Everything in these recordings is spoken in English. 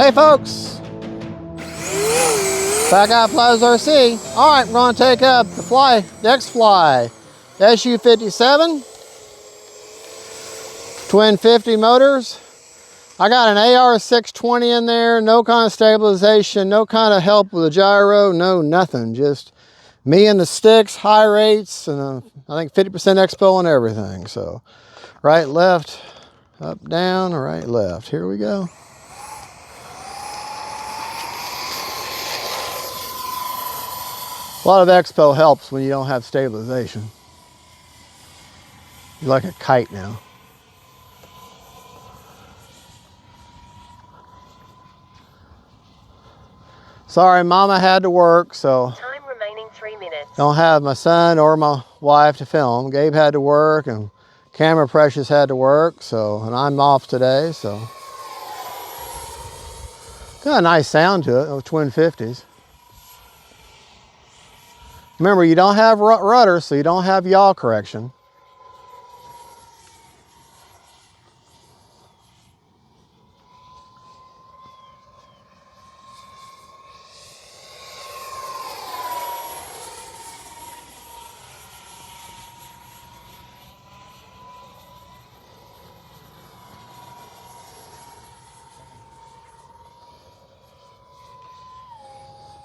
Hey folks, back out Plaza RC. All right, we're gonna take up the X-Fly SU-57, twin 50 motors. I got an AR-620 in there, no kind of stabilization, no kind of help with a gyro, no nothing. Just me and the sticks, high rates, and I think 50% expo and everything. So right, left, up, down, right, left. Here we go. A lot of expo helps when you don't have stabilization. You're like a kite now. Sorry, Mama had to work, so time remaining 3 minutes. Don't have my son or my wife to film. Gabe had to work, and Camera Precious had to work, and I'm off today, so. Got a nice sound to it, those twin 50s. Remember, you don't have rudder, so you don't have yaw correction.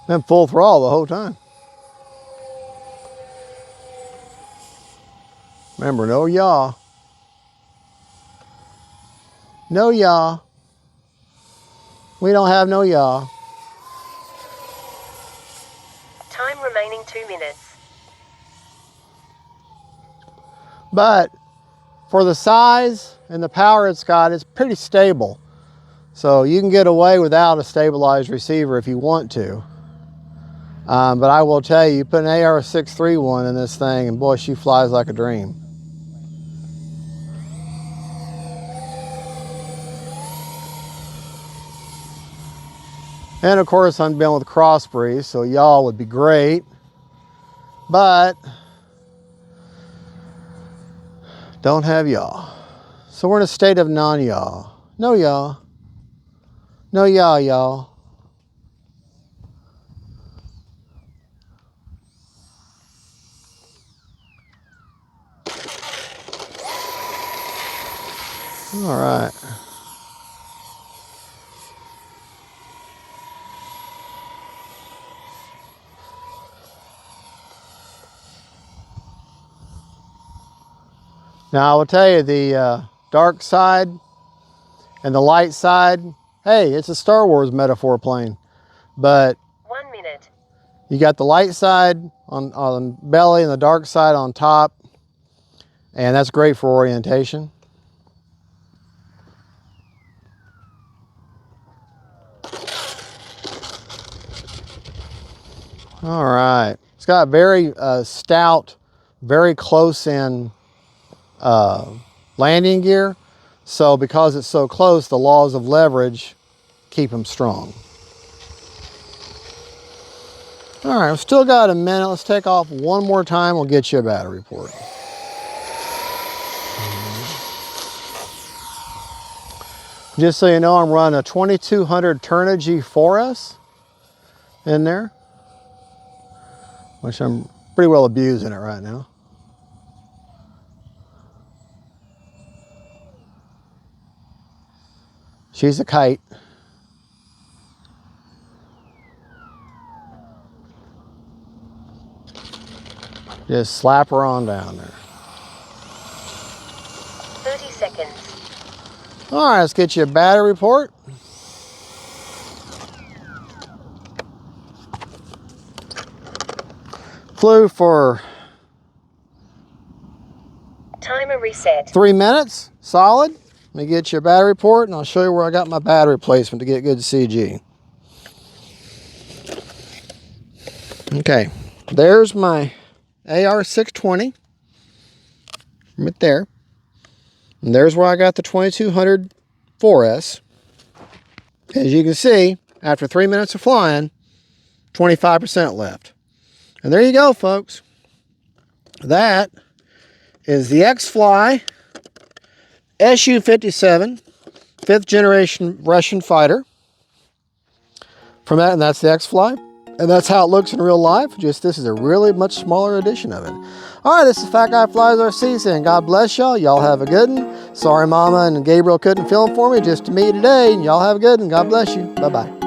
Been full throttle the whole time. Remember, no yaw. No yaw. We don't have no yaw. Time remaining 2 minutes. But for the size and the power it's got, it's pretty stable. So you can get away without a stabilized receiver if you want to. But I will tell you, you put an AR-631 in this thing and boy, she flies like a dream. And of course, I'm dealing with cross breeze, so yaw would be great. But don't have yaw. So we're in a state of non-yaw. No yaw. No yaw, y'all. All right. Now I will tell you, the dark side and the light side, hey, it's a Star Wars metaphor plane. But 1 minute. You got the light side on belly and the dark side on top. And that's great for orientation. All right. It's got very stout, very close in landing gear. So because it's so close, the laws of leverage keep them strong. All right, we've still got a minute. Let's take off one more time. We'll get you a battery report. Just so you know, I'm running a 2200 Turnigy 4S in there, which I'm pretty well abusing it right now. She's a kite. Just slap her on down there. 30 seconds. All right, let's get you a battery report. Flew for timer reset. 3 minutes, solid. Let me get you a battery report and I'll show you where I got my battery replacement to get good CG. Okay, there's my AR-620 right there. And there's where I got the 2200 4S. As you can see, after 3 minutes of flying, 25% left. And there you go, folks. That is the X-Fly SU-57, 5th generation Russian fighter. from that, and that's the X-Fly. And that's how it looks in real life. Just this is a really much smaller edition of it. All right, this is Fat Guy Flies RC saying God bless y'all. Y'all have a good one. Sorry Mama and Gabriel couldn't film for me, just to me today. And y'all have a good one. God bless you. Bye-bye.